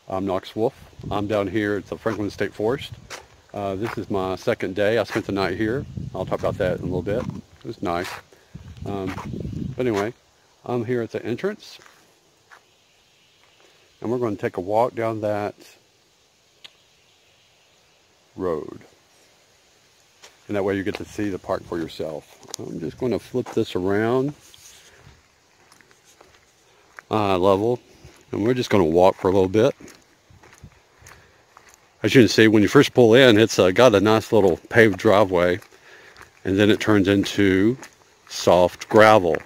I'm Knox Wolf. I'm down here at the Franklin State Forest. This is my second day. I spent the night here. I'll talk about that in a little bit. It was nice. Um, but anyway, I'm here at the entrance, and we're going to take a walk down that road. And that way you get to see the park for yourself. I'm just going to flip this around eye level, and we're just going to walk for a little bit. As you can see, when you first pull in, it's got a nice little paved driveway, and then it turns into soft gravel.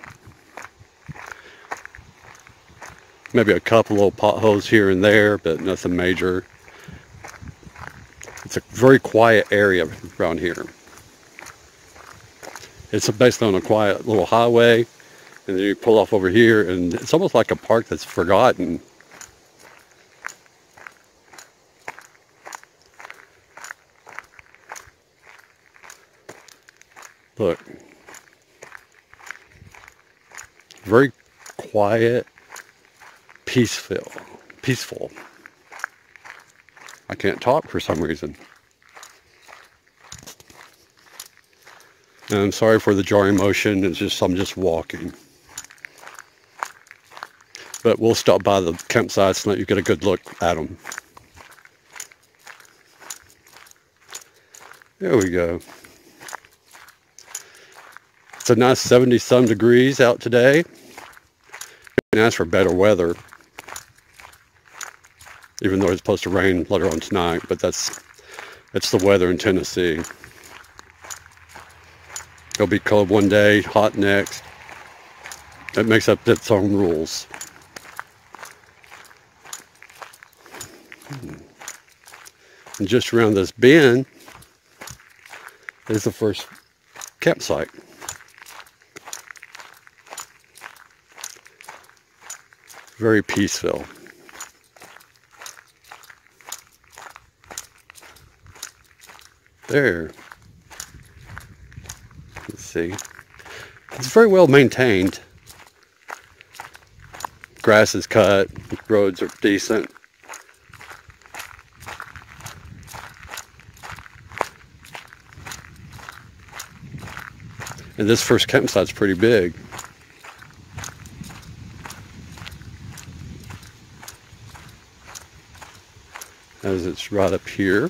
Maybe a couple little potholes here and there, but nothing major. It's a very quiet area around here. It's basically on a quiet little highway, and then you pull off over here, and it's almost like a park that's forgotten. Look, very quiet, peaceful. I can't talk for some reason. And I'm sorry for the jarring motion. I'm just walking. But we'll stop by the campsites and let you get a good look at them. There we go. It's a nice 70-some degrees out today. And ask for better weather, even though it's supposed to rain later on tonight. But that's the weather in Tennessee. It'll be cold one day, hot next. It makes up its own rules. And just around this bend is the first campsite. Very peaceful. There. Let's see. It's very well maintained. Grass is cut. Roads are decent. And this first campsite's pretty big. As it's right up here.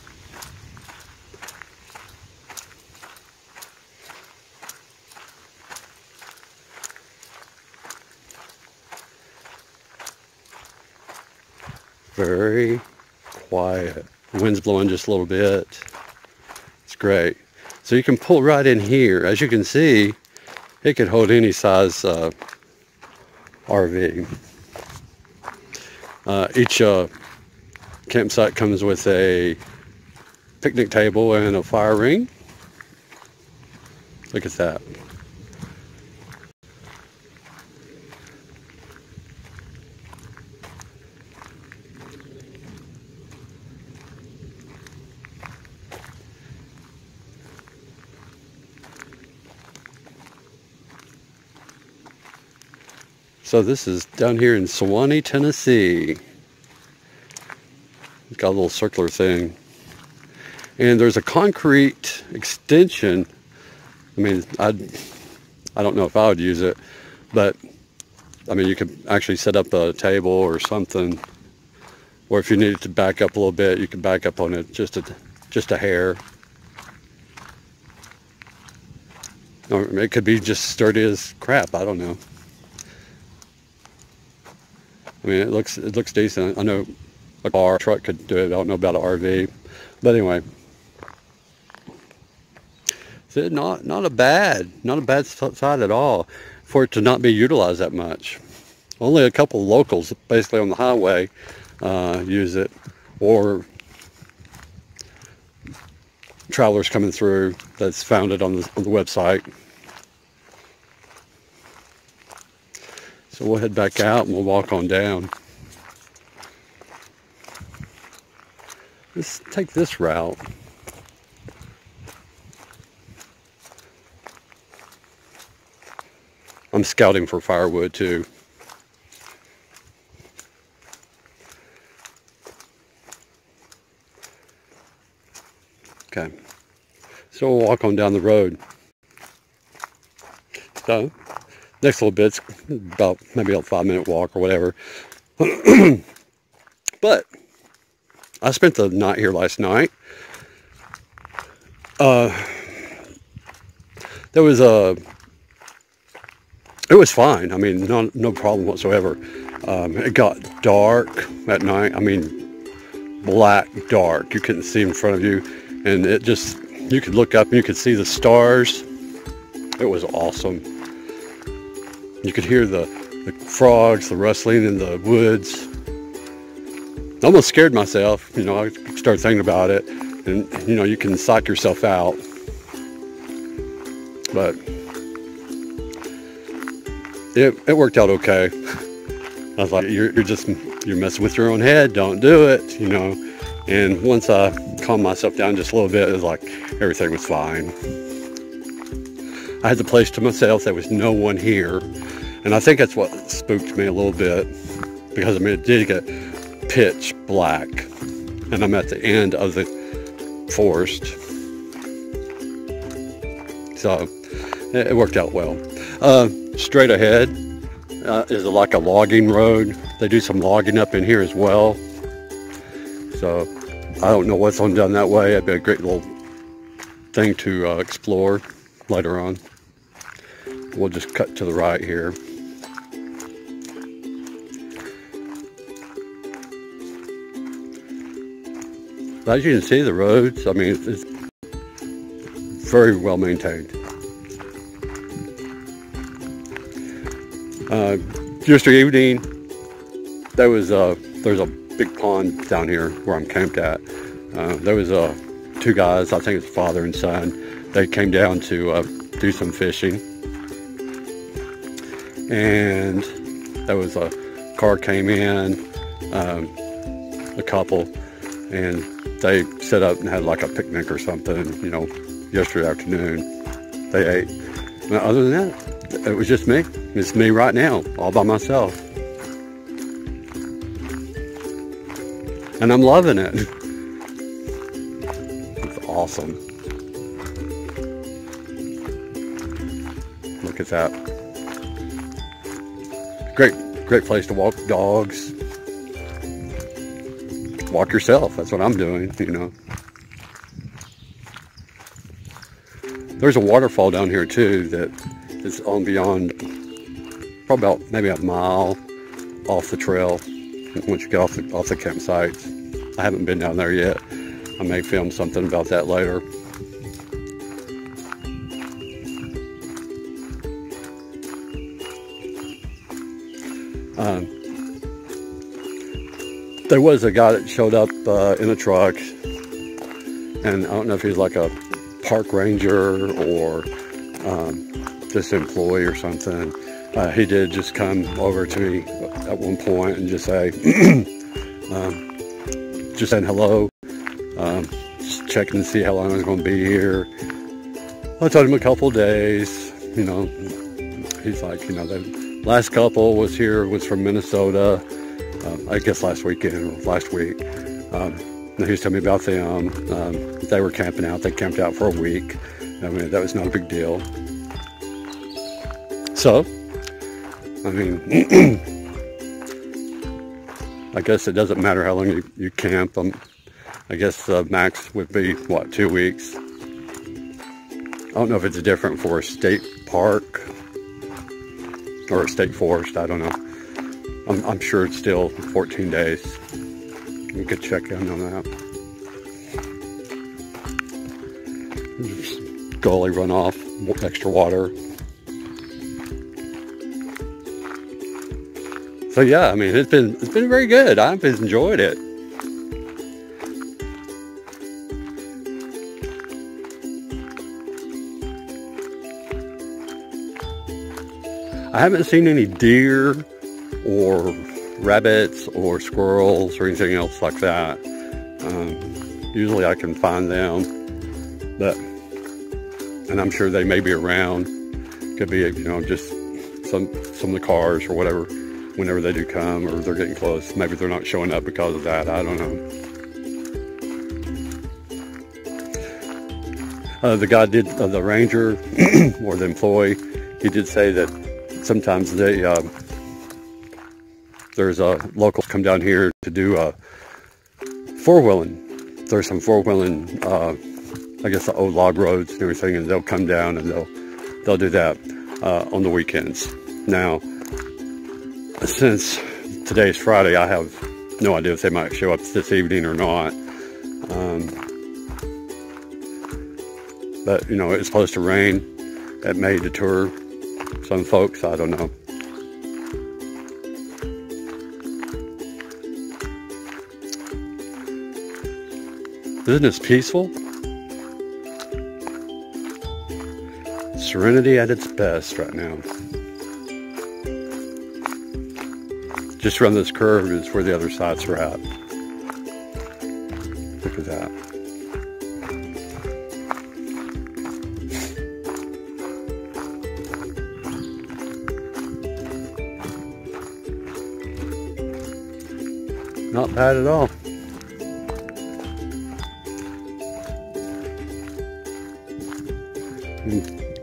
Very quiet. The wind's blowing just a little bit. It's great. So you can pull right in here. As you can see, it could hold any size RV. Each campsite comes with a picnic table and a fire ring. Look at that. So this is down here in Sewanee, Tennessee. It's got a little circular thing. And there's a concrete extension. I mean, I don't know if I would use it, but I mean, you could actually set up a table or something. Or if you needed to back up a little bit, you could back up on it just a hair. Or it could be just sturdy as crap. I don't know. I mean, it looks decent. I know a car, truck could do it. I don't know about an RV, but anyway, so not a bad side at all for it to not be utilized that much. Only a couple locals, basically on the highway, use it, or travelers coming through that's found it on the website. So we'll head back out and we'll walk on down. Let's take this route. I'm scouting for firewood too. Okay, so we'll walk on down the road. So next little bit's about maybe a 5-minute walk or whatever. But I spent the night here last night. It was fine. I mean, no problem whatsoever. It got dark at night. I mean, black dark. You couldn't see in front of you, and it just, you could look up and you could see the stars. It was awesome. You could hear the frogs, the rustling in the woods. I almost scared myself. You know, I started thinking about it, and you know, you can psych yourself out. But it worked out okay. I was like, you're messing with your own head. Don't do it, you know. And once I calmed myself down just a little bit, it was like everything was fine. I had the place to myself. There was no one here, and I think that's what spooked me a little bit, because I mean, it did get pitch black, and I'm at the end of the forest, so it worked out well. Straight ahead is like a logging road. They do some logging up in here as well, so I don't know what's on down that way. It'd be a great little thing to explore later on. We'll just cut to the right here. As you can see, the roads, I mean, it's very well maintained. Yesterday evening, there's a big pond down here where I'm camped at. There was two guys, I think it's father and son. They came down to do some fishing, and there was a car came in, a couple, and they set up and had like a picnic or something, you know, yesterday afternoon. They ate. Now, other than that, it was just me. It's me right now, all by myself. And I'm loving it. It's awesome. Look at that. Great place to walk dogs. Walk yourself. That's what I'm doing, you know. There's a waterfall down here too that is on beyond, probably about maybe a mile off the trail once you get off the campsite. I haven't been down there yet. I may film something about that later. There was a guy that showed up in a truck, and I don't know if he's like a park ranger or just an employee or something. He did just come over to me at one point and just say, just saying hello, just checking to see how long I was going to be here. I told him a couple days, you know. He's like, you know, the last couple was from Minnesota, I guess last weekend or last week. He was telling me about them. They were camping out. They camped out for a week. I mean, that was not a big deal. So, I mean, I guess it doesn't matter how long you camp. I guess the max would be, what, 2 weeks? I don't know if it's different for a state park or a state forest. I don't know. I'm sure it's still 14 days. You could check in on that. Just gully runoff, extra water. So yeah, I mean, it's been very good. I've enjoyed it. I haven't seen any deer or rabbits or squirrels or anything else like that. Usually I can find them, and I'm sure they may be around. Could be, you know, just some of the cars or whatever, whenever they do come, or they're getting close. Maybe they're not showing up because of that. I don't know. The guy did, the ranger or the employee, he did say that sometimes they, there's locals come down here to do four-wheeling. There's some four-wheeling, I guess the old log roads and everything, and they'll come down and they'll do that on the weekends. Now, since today's Friday, I have no idea if they might show up this evening or not. But, you know, it's supposed to rain. It may deter some folks. I don't know. Isn't this peaceful? Serenity at its best right now. Just around this curve is where the other sites are at. Look at that. Not bad at all.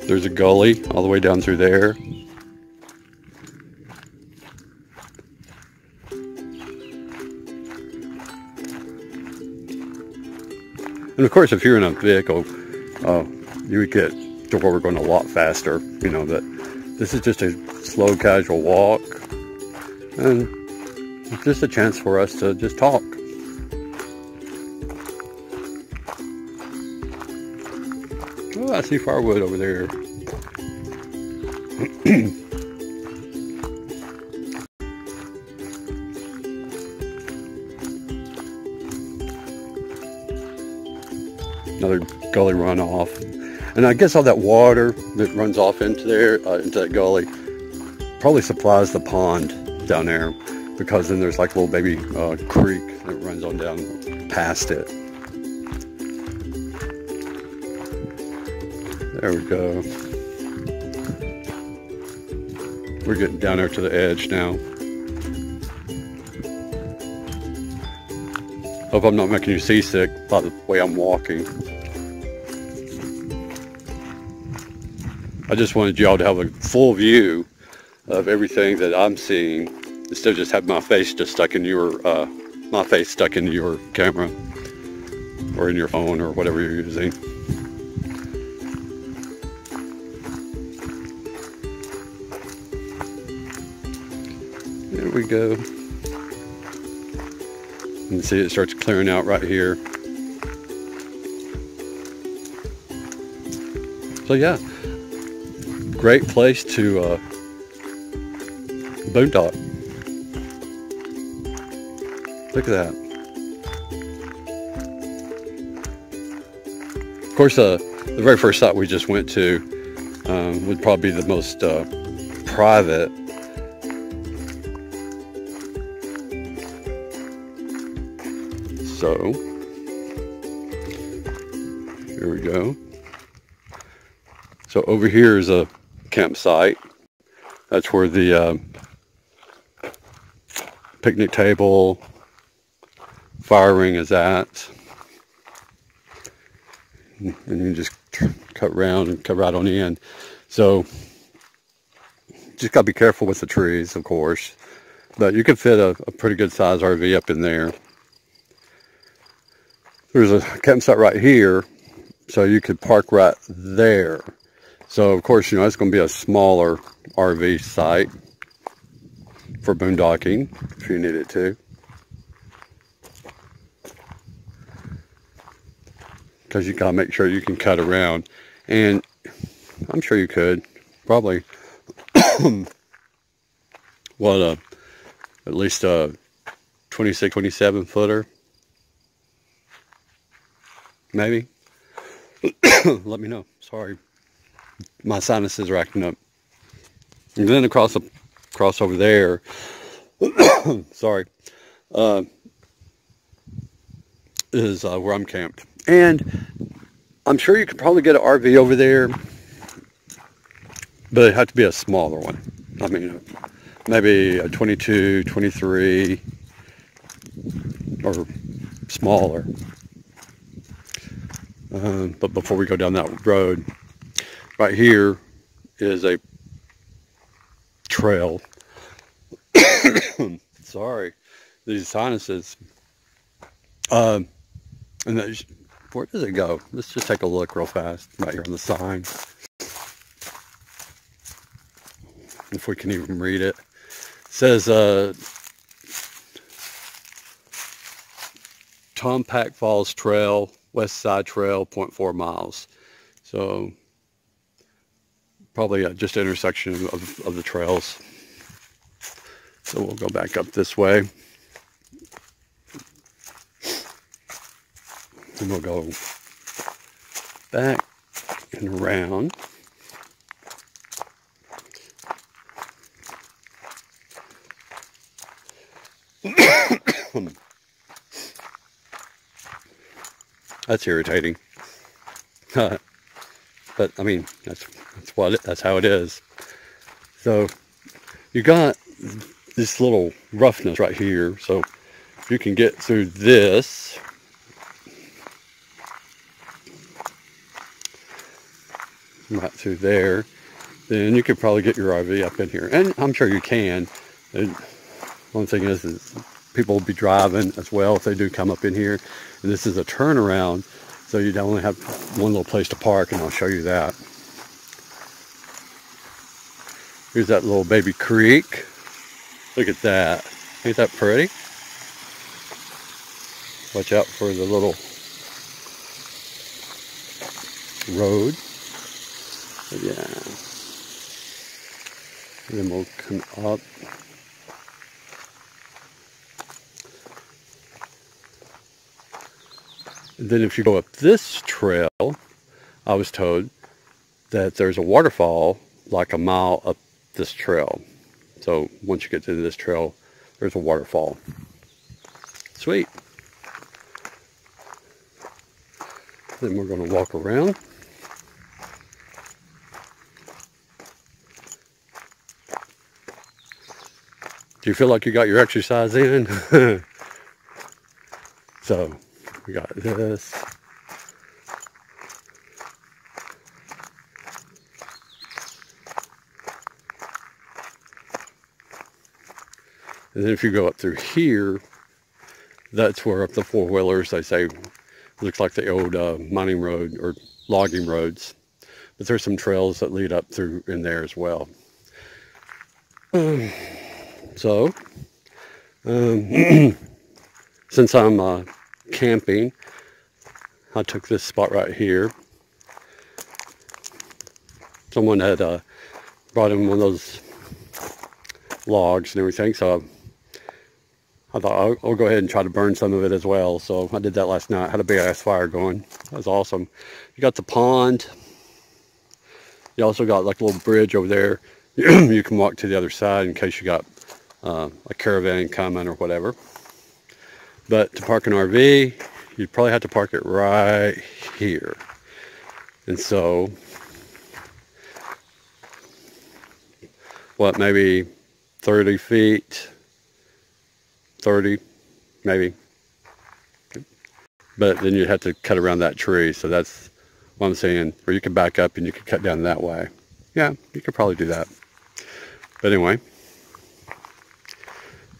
There's a gully all the way down through there. And of course, if you're in a vehicle, you would get to where we're going a lot faster, you know, but this is just a slow, casual walk. And it's just a chance for us to just talk. Oh, I see firewood over there. Another gully runoff. And I guess all that water that runs off into there, into that gully, probably supplies the pond down there, because then there's like a little baby creek that runs on down past it. There we go. We're getting down there to the edge now. Hope I'm not making you seasick by the way I'm walking. I just wanted y'all to have a full view of everything that I'm seeing, instead of just having my face just stuck in your, into your camera or in your phone or whatever you're using. There we go. You can see it starts clearing out right here. So yeah, great place to boondock. Look at that. Of course, the very first site we just went to would probably be the most private. So, here we go. So over here is a campsite. That's where the picnic table, fire ring is at. And you just cut around and cut right on in. So, just got to be careful with the trees, of course. But you can fit a pretty good size RV up in there. There's a campsite right here, so you could park right there. So of course, you know, it's going to be a smaller RV site for boondocking if you need it to. Because you got to make sure you can cut around. And I'm sure you could. Probably, what, at least a 26, 27 footer. Maybe. Let me know. Sorry, my sinuses are acting up. And then across over there, sorry, is where I'm camped. And I'm sure you could probably get an RV over there, but it'd have to be a smaller one. I mean, maybe a 22, 23, or smaller. But before we go down that road, right here is a trail. Sorry, these sinuses. And that, where does it go? Let's just take a look real fast right here on the sign. If we can even read it. It says Tompac Falls Trail, West Side Trail, 0.4 miles. So probably just an intersection of the trails. So we'll go back up this way. And we'll go back and around. That's irritating. But I mean, that's how it is. So you got this little roughness right here. So if you can get through this, right through there, then you could probably get your RV up in here. And I'm sure you can. And one thing is people will be driving as well if they do come up in here. And this is a turnaround, so you only have one little place to park, and I'll show you that. Here's that little baby creek. Look at that. Ain't that pretty? Watch out for the little road. But yeah. And then we'll come up. And then if you go up this trail, I was told that there's a waterfall like a mile up this trail. So once you get to this trail, there's a waterfall. Sweet. Then we're going to walk around. Do you feel like you got your exercise in? So we got this. And then if you go up through here, that's where up the four-wheelers, they say, looks like the old mining road or logging roads. But there's some trails that lead up through in there as well. So, since I'm camping, I took this spot right here. Someone had brought in one of those logs and everything, so I thought I'll go ahead and try to burn some of it as well. So I did that last night. Had a big ass fire going. That was awesome. You got the pond. You also got like a little bridge over there. You can walk to the other side in case you got a caravan coming or whatever. But to park an RV, you'd probably have to park it right here. And so, what, maybe 30 feet, 30 maybe. But then you'd have to cut around that tree. So that's what I'm saying. Or you could back up and you could cut down that way. Yeah, you could probably do that. But anyway,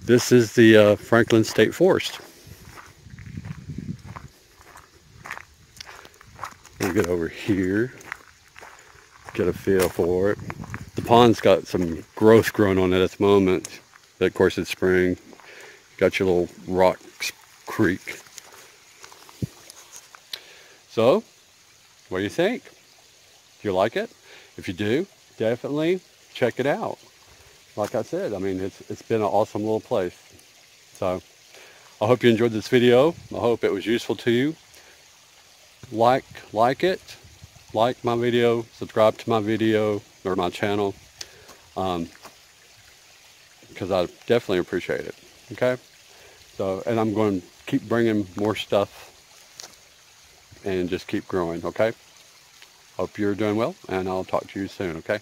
this is the Franklin State Forest. We'll get over here, get a feel for it. The pond's got some growth growing on it at the moment. But of course it's spring. Got your little rock creek. So, what do you think? Do you like it? If you do, definitely check it out. Like I said, I mean, it's been an awesome little place. So, I hope you enjoyed this video. I hope it was useful to you. Like it. Like my video. Subscribe to my video or my channel. Because I definitely appreciate it. Okay? So, and I'm going to keep bringing more stuff and just keep growing. Okay? Hope you're doing well, and I'll talk to you soon. Okay?